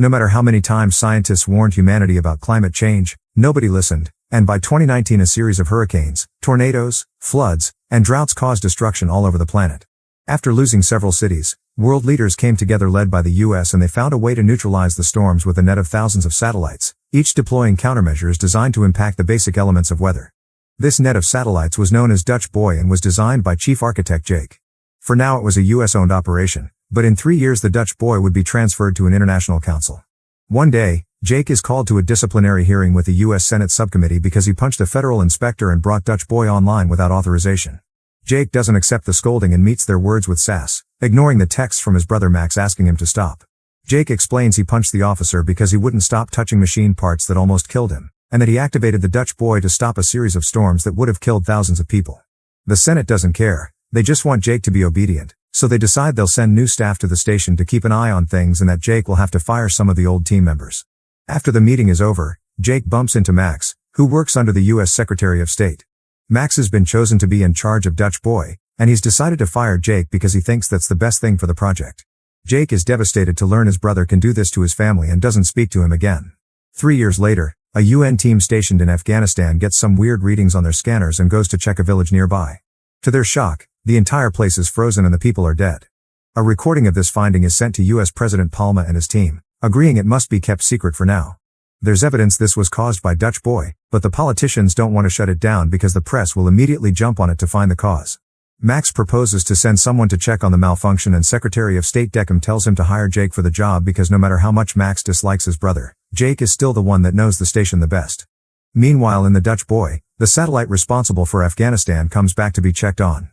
No matter how many times scientists warned humanity about climate change, nobody listened, and by 2019 a series of hurricanes, tornadoes, floods, and droughts caused destruction all over the planet. After losing several cities, world leaders came together led by the US, and they found a way to neutralize the storms with a net of thousands of satellites, each deploying countermeasures designed to impact the basic elements of weather. This net of satellites was known as Dutch Boy and was designed by Chief Architect Jake. For now it was a US-owned operation, but in 3 years the Dutch Boy would be transferred to an international council. One day, Jake is called to a disciplinary hearing with the US Senate subcommittee because he punched a federal inspector and brought Dutch Boy online without authorization. Jake doesn't accept the scolding and meets their words with sass, ignoring the texts from his brother Max asking him to stop. Jake explains he punched the officer because he wouldn't stop touching machine parts that almost killed him, and that he activated the Dutch Boy to stop a series of storms that would have killed thousands of people. The Senate doesn't care, they just want Jake to be obedient, so they decide they'll send new staff to the station to keep an eye on things and that Jake will have to fire some of the old team members. After the meeting is over, Jake bumps into Max, who works under the US Secretary of State. Max has been chosen to be in charge of Dutch Boy, and he's decided to fire Jake because he thinks that's the best thing for the project. Jake is devastated to learn his brother can do this to his family and doesn't speak to him again. 3 years later, a UN team stationed in Afghanistan gets some weird readings on their scanners and goes to check a village nearby. To their shock, the entire place is frozen and the people are dead. A recording of this finding is sent to US President Palma and his team, agreeing it must be kept secret for now. There's evidence this was caused by Dutch Boy, but the politicians don't want to shut it down because the press will immediately jump on it to find the cause. Max proposes to send someone to check on the malfunction, and Secretary of State Deckham tells him to hire Jake for the job because no matter how much Max dislikes his brother, Jake is still the one that knows the station the best. Meanwhile in the Dutch Boy, the satellite responsible for Afghanistan comes back to be checked on.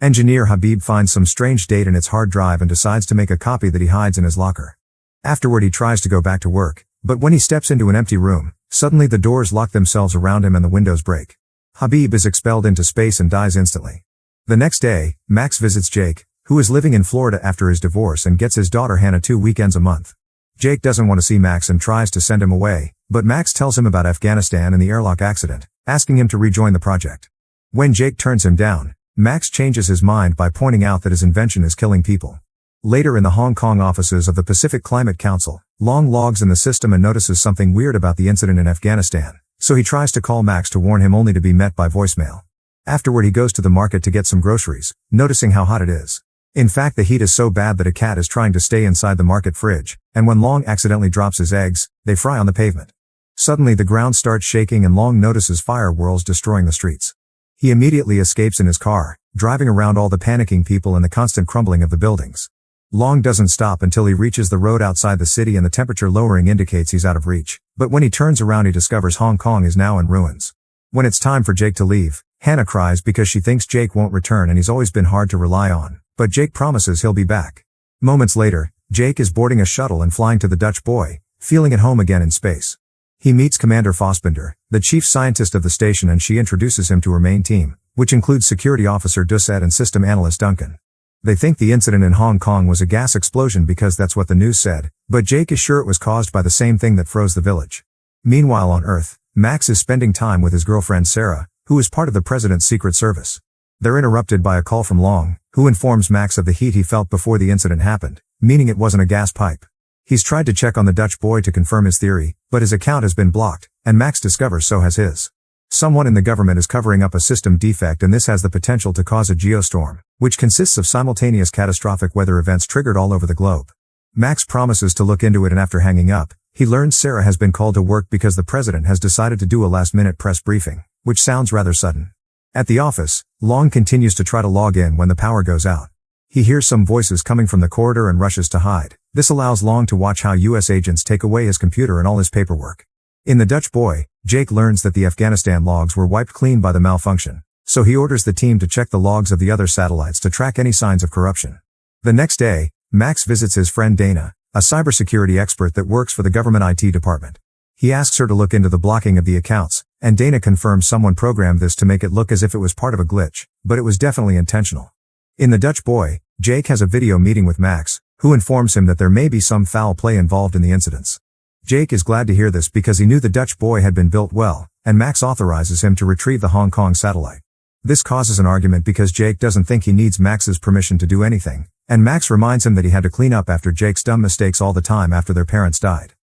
Engineer Habib finds some strange date in its hard drive and decides to make a copy that he hides in his locker. Afterward he tries to go back to work, but when he steps into an empty room, suddenly the doors lock themselves around him and the windows break. Habib is expelled into space and dies instantly. The next day, Max visits Jake, who is living in Florida after his divorce, and gets his daughter Hannah 2 weekends a month. Jake doesn't want to see Max and tries to send him away, but Max tells him about Afghanistan and the airlock accident, asking him to rejoin the project. When Jake turns him down, Max changes his mind by pointing out that his invention is killing people. Later in the Hong Kong offices of the Pacific Climate Council, Long logs in the system and notices something weird about the incident in Afghanistan, so he tries to call Max to warn him only to be met by voicemail. Afterward he goes to the market to get some groceries, noticing how hot it is. In fact the heat is so bad that a cat is trying to stay inside the market fridge, and when Long accidentally drops his eggs, they fry on the pavement. Suddenly the ground starts shaking and Long notices fire whirls destroying the streets. He immediately escapes in his car, driving around all the panicking people and the constant crumbling of the buildings. Long doesn't stop until he reaches the road outside the city and the temperature lowering indicates he's out of reach, but when he turns around he discovers Hong Kong is now in ruins. When it's time for Jake to leave, Hannah cries because she thinks Jake won't return and he's always been hard to rely on, but Jake promises he'll be back. Moments later, Jake is boarding a shuttle and flying to the Dutch Boy, feeling at home again in space. He meets Commander Fassbinder, the chief scientist of the station, and she introduces him to her main team, which includes Security Officer Doucette and System Analyst Duncan. They think the incident in Hong Kong was a gas explosion because that's what the news said, but Jake is sure it was caused by the same thing that froze the village. Meanwhile on Earth, Max is spending time with his girlfriend Sarah, who is part of the President's Secret Service. They're interrupted by a call from Long, who informs Max of the heat he felt before the incident happened, meaning it wasn't a gas pipe. He's tried to check on the Dutch Boy to confirm his theory, but his account has been blocked, and Max discovers so has his. Someone in the government is covering up a system defect, and this has the potential to cause a geostorm, which consists of simultaneous catastrophic weather events triggered all over the globe. Max promises to look into it, and after hanging up, he learns Sarah has been called to work because the president has decided to do a last-minute press briefing, which sounds rather sudden. At the office, Long continues to try to log in when the power goes out. He hears some voices coming from the corridor and rushes to hide. This allows Long to watch how US agents take away his computer and all his paperwork. In the Dutch Boy, Jake learns that the Afghanistan logs were wiped clean by the malfunction, so he orders the team to check the logs of the other satellites to track any signs of corruption. The next day, Max visits his friend Dana, a cybersecurity expert that works for the government IT department. He asks her to look into the blocking of the accounts, and Dana confirms someone programmed this to make it look as if it was part of a glitch, but it was definitely intentional. In the Dutch Boy, Jake has a video meeting with Max, who informs him that there may be some foul play involved in the incidents. Jake is glad to hear this because he knew the Dutch Boy had been built well, and Max authorizes him to retrieve the Hong Kong satellite. This causes an argument because Jake doesn't think he needs Max's permission to do anything, and Max reminds him that he had to clean up after Jake's dumb mistakes all the time after their parents died.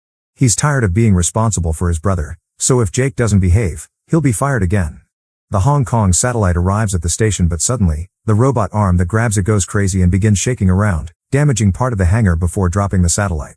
He's tired of being responsible for his brother, so if Jake doesn't behave, he'll be fired again. The Hong Kong satellite arrives at the station, but suddenly, the robot arm that grabs it goes crazy and begins shaking around, damaging part of the hangar before dropping the satellite.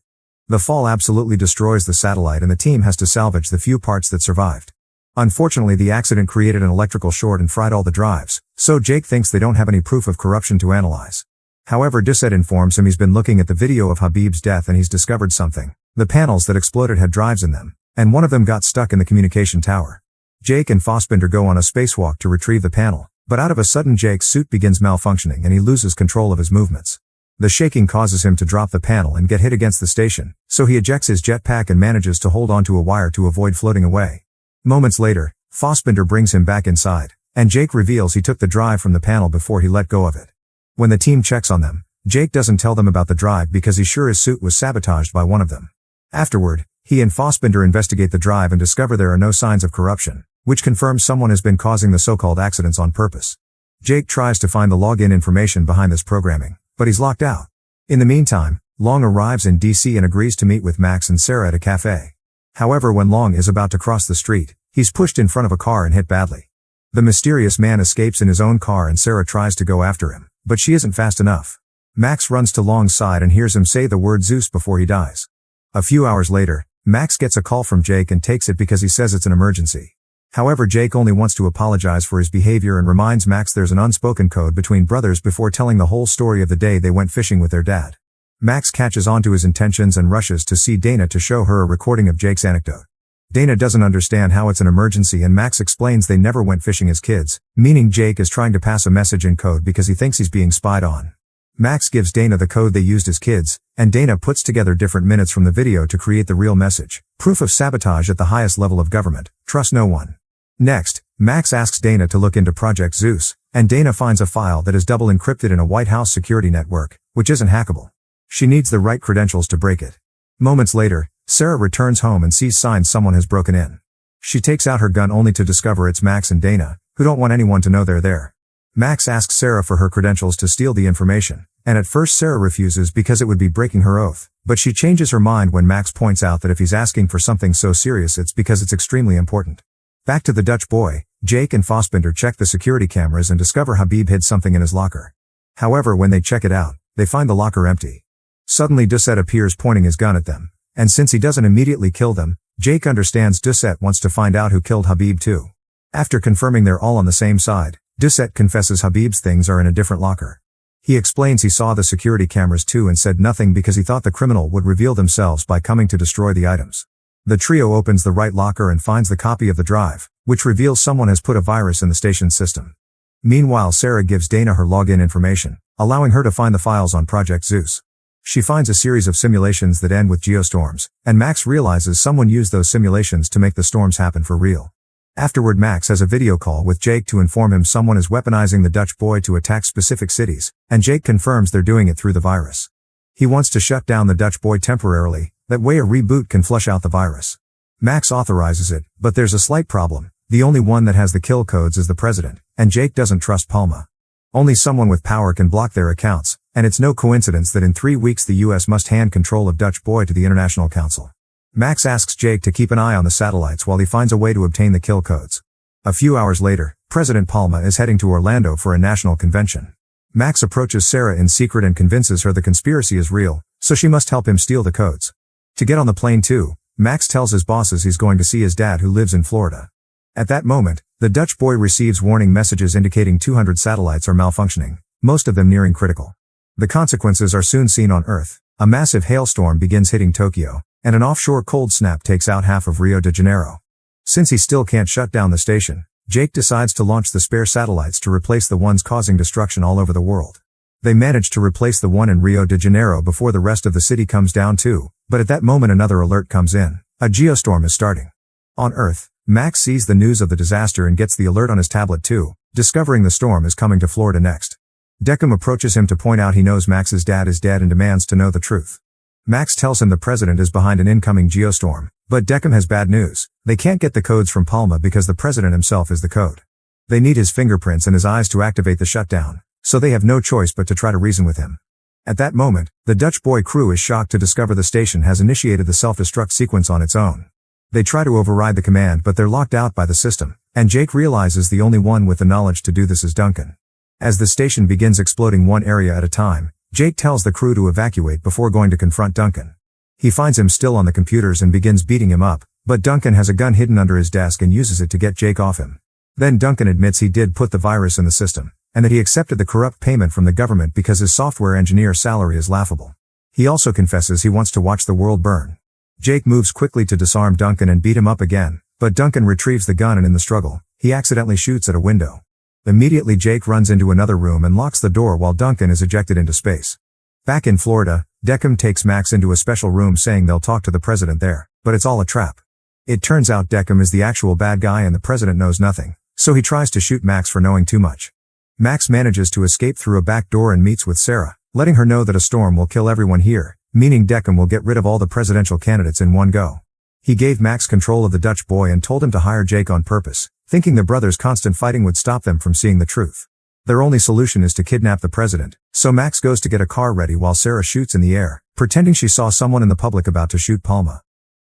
The fall absolutely destroys the satellite and the team has to salvage the few parts that survived. Unfortunately, the accident created an electrical short and fried all the drives, so Jake thinks they don't have any proof of corruption to analyze. However, Doucet informs him he's been looking at the video of Habib's death and he's discovered something. The panels that exploded had drives in them, and one of them got stuck in the communication tower. Jake and Fassbinder go on a spacewalk to retrieve the panel, but out of a sudden Jake's suit begins malfunctioning and he loses control of his movements. The shaking causes him to drop the panel and get hit against the station, so he ejects his jetpack and manages to hold onto a wire to avoid floating away. Moments later, Fassbinder brings him back inside, and Jake reveals he took the drive from the panel before he let go of it. When the team checks on them, Jake doesn't tell them about the drive because he's sure his suit was sabotaged by one of them. Afterward, he and Fassbinder investigate the drive and discover there are no signs of corruption, which confirms someone has been causing the so-called accidents on purpose. Jake tries to find the login information behind this programming, but he's locked out. In the meantime, Long arrives in DC and agrees to meet with Max and Sarah at a cafe. However, when Long is about to cross the street, he's pushed in front of a car and hit badly. The mysterious man escapes in his own car and Sarah tries to go after him, but she isn't fast enough. Max runs to Long's side and hears him say the word Zeus before he dies. A few hours later, Max gets a call from Jake and takes it because he says it's an emergency. However, Jake only wants to apologize for his behavior and reminds Max there's an unspoken code between brothers before telling the whole story of the day they went fishing with their dad. Max catches on to his intentions and rushes to see Dana to show her a recording of Jake's anecdote. Dana doesn't understand how it's an emergency and Max explains they never went fishing as kids, meaning Jake is trying to pass a message in code because he thinks he's being spied on. Max gives Dana the code they used as kids, and Dana puts together different minutes from the video to create the real message. Proof of sabotage at the highest level of government. Trust no one. Next, Max asks Dana to look into Project Zeus, and Dana finds a file that is double encrypted in a White House security network, which isn't hackable. She needs the right credentials to break it. Moments later, Sarah returns home and sees signs someone has broken in. She takes out her gun only to discover it's Max and Dana, who don't want anyone to know they're there. Max asks Sarah for her credentials to steal the information, and at first Sarah refuses because it would be breaking her oath, but she changes her mind when Max points out that if he's asking for something so serious it's because it's extremely important. Back to the Dutch boy, Jake and Fassbinder check the security cameras and discover Habib hid something in his locker. However, when they check it out, they find the locker empty. Suddenly Doucet appears pointing his gun at them, and since he doesn't immediately kill them, Jake understands Doucet wants to find out who killed Habib too. After confirming they're all on the same side, Doucet confesses Habib's things are in a different locker. He explains he saw the security cameras too and said nothing because he thought the criminal would reveal themselves by coming to destroy the items. The trio opens the right locker and finds the copy of the drive, which reveals someone has put a virus in the station's system. Meanwhile, Sarah gives Dana her login information, allowing her to find the files on Project Zeus. She finds a series of simulations that end with geostorms, and Max realizes someone used those simulations to make the storms happen for real. Afterward, Max has a video call with Jake to inform him someone is weaponizing the Dutch boy to attack specific cities, and Jake confirms they're doing it through the virus. He wants to shut down the Dutch boy temporarily, that way a reboot can flush out the virus. Max authorizes it, but there's a slight problem. The only one that has the kill codes is the president, and Jake doesn't trust Palma. Only someone with power can block their accounts, and it's no coincidence that in 3 weeks the US must hand control of Dutch boy to the International Council. Max asks Jake to keep an eye on the satellites while he finds a way to obtain the kill codes. A few hours later, President Palma is heading to Orlando for a national convention. Max approaches Sarah in secret and convinces her the conspiracy is real, so she must help him steal the codes. To get on the plane too, Max tells his bosses he's going to see his dad who lives in Florida. At that moment, the Dutch boy receives warning messages indicating 200 satellites are malfunctioning, most of them nearing critical. The consequences are soon seen on Earth. A massive hailstorm begins hitting Tokyo, and an offshore cold snap takes out half of Rio de Janeiro. Since he still can't shut down the station, Jake decides to launch the spare satellites to replace the ones causing destruction all over the world. They manage to replace the one in Rio de Janeiro before the rest of the city comes down too, but at that moment another alert comes in. A geostorm is starting. On Earth, Max sees the news of the disaster and gets the alert on his tablet too, discovering the storm is coming to Florida next. Deckham approaches him to point out he knows Max's dad is dead and demands to know the truth. Max tells him the president is behind an incoming geostorm, but Deckham has bad news. They can't get the codes from Palma because the president himself is the code. They need his fingerprints and his eyes to activate the shutdown, so they have no choice but to try to reason with him. At that moment, the Dutch boy crew is shocked to discover the station has initiated the self-destruct sequence on its own. They try to override the command but they're locked out by the system, and Jake realizes the only one with the knowledge to do this is Duncan. As the station begins exploding one area at a time, Jake tells the crew to evacuate before going to confront Duncan. He finds him still on the computers and begins beating him up, but Duncan has a gun hidden under his desk and uses it to get Jake off him. Then Duncan admits he did put the virus in the system, and that he accepted the corrupt payment from the government because his software engineer salary is laughable. He also confesses he wants to watch the world burn. Jake moves quickly to disarm Duncan and beat him up again, but Duncan retrieves the gun and in the struggle, he accidentally shoots at a window. Immediately Jake runs into another room and locks the door while Duncan is ejected into space. Back in Florida, Deckham takes Max into a special room saying they'll talk to the president there, but it's all a trap. It turns out Deckham is the actual bad guy and the president knows nothing, so he tries to shoot Max for knowing too much. Max manages to escape through a back door and meets with Sarah, letting her know that a storm will kill everyone here, meaning Deckham will get rid of all the presidential candidates in one go. He gave Max control of the Dutch boy and told him to hire Jake on purpose, thinking the brothers' constant fighting would stop them from seeing the truth. Their only solution is to kidnap the president, so Max goes to get a car ready while Sarah shoots in the air, pretending she saw someone in the public about to shoot Palma.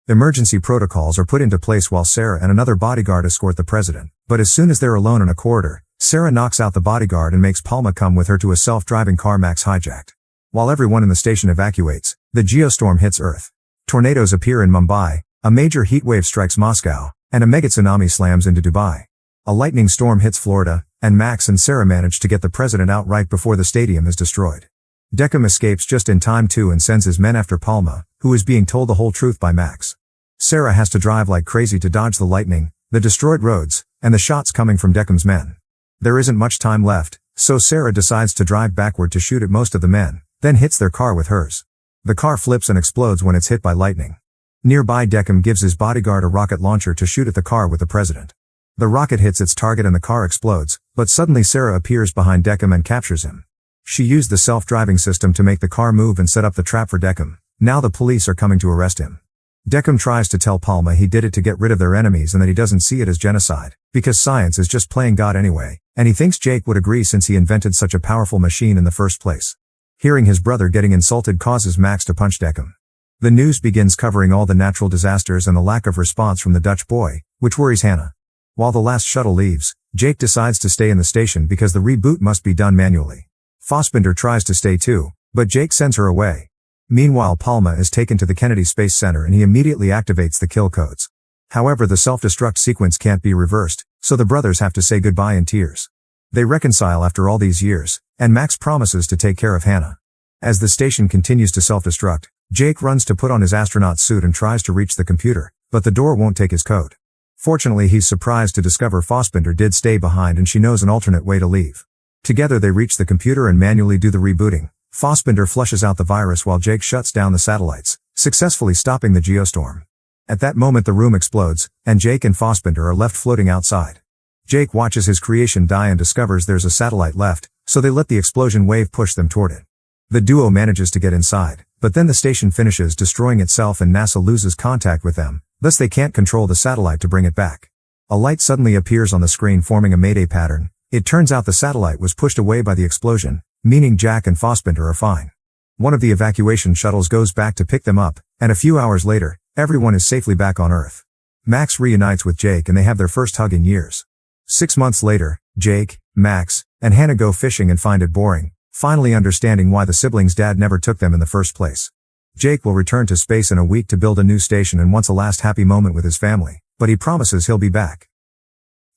Emergency protocols are put into place while Sarah and another bodyguard escort the president, but as soon as they're alone in a corridor, Sarah knocks out the bodyguard and makes Palma come with her to a self-driving car Max hijacked. While everyone in the station evacuates, the Geostorm hits Earth. Tornadoes appear in Mumbai, a major heatwave strikes Moscow, and a mega tsunami slams into Dubai. A lightning storm hits Florida, and Max and Sarah manage to get the president out right before the stadium is destroyed. Deckham escapes just in time too and sends his men after Palma, who is being told the whole truth by Max. Sarah has to drive like crazy to dodge the lightning, the destroyed roads, and the shots coming from Deckham's men. There isn't much time left, so Sarah decides to drive backward to shoot at most of the men, then hits their car with hers. The car flips and explodes when it's hit by lightning. Nearby Deckham gives his bodyguard a rocket launcher to shoot at the car with the president. The rocket hits its target and the car explodes, but suddenly Sarah appears behind Deckham and captures him. She used the self-driving system to make the car move and set up the trap for Deckham. Now the police are coming to arrest him. Deckham tries to tell Palma he did it to get rid of their enemies and that he doesn't see it as genocide, because science is just playing God anyway, and he thinks Jake would agree since he invented such a powerful machine in the first place. Hearing his brother getting insulted causes Max to punch Deckham. The news begins covering all the natural disasters and the lack of response from the Dutch boy, which worries Hannah. While the last shuttle leaves, Jake decides to stay in the station because the reboot must be done manually. Fassbinder tries to stay too, but Jake sends her away. Meanwhile Palma is taken to the Kennedy Space Center and he immediately activates the kill codes. However, the self-destruct sequence can't be reversed, so the brothers have to say goodbye in tears. They reconcile after all these years, and Max promises to take care of Hannah. As the station continues to self-destruct, Jake runs to put on his astronaut suit and tries to reach the computer, but the door won't take his code. Fortunately, he's surprised to discover Fassbinder did stay behind and she knows an alternate way to leave. Together they reach the computer and manually do the rebooting. Fassbinder flushes out the virus while Jake shuts down the satellites, successfully stopping the Geostorm. At that moment the room explodes, and Jake and Fassbinder are left floating outside. Jake watches his creation die and discovers there's a satellite left, so they let the explosion wave push them toward it. The duo manages to get inside, but then the station finishes destroying itself and NASA loses contact with them, thus they can't control the satellite to bring it back. A light suddenly appears on the screen forming a mayday pattern. It turns out the satellite was pushed away by the explosion, meaning Jack and Fassbinder are fine. One of the evacuation shuttles goes back to pick them up, and a few hours later, everyone is safely back on Earth. Max reunites with Jake and they have their first hug in years. 6 months later, Jake, Max, and Hannah go fishing and find it boring, finally understanding why the siblings' dad never took them in the first place. Jake will return to space in a week to build a new station and wants a last happy moment with his family, but he promises he'll be back.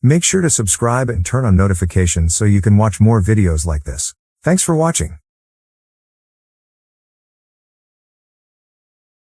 Make sure to subscribe and turn on notifications so you can watch more videos like this. Thanks for watching.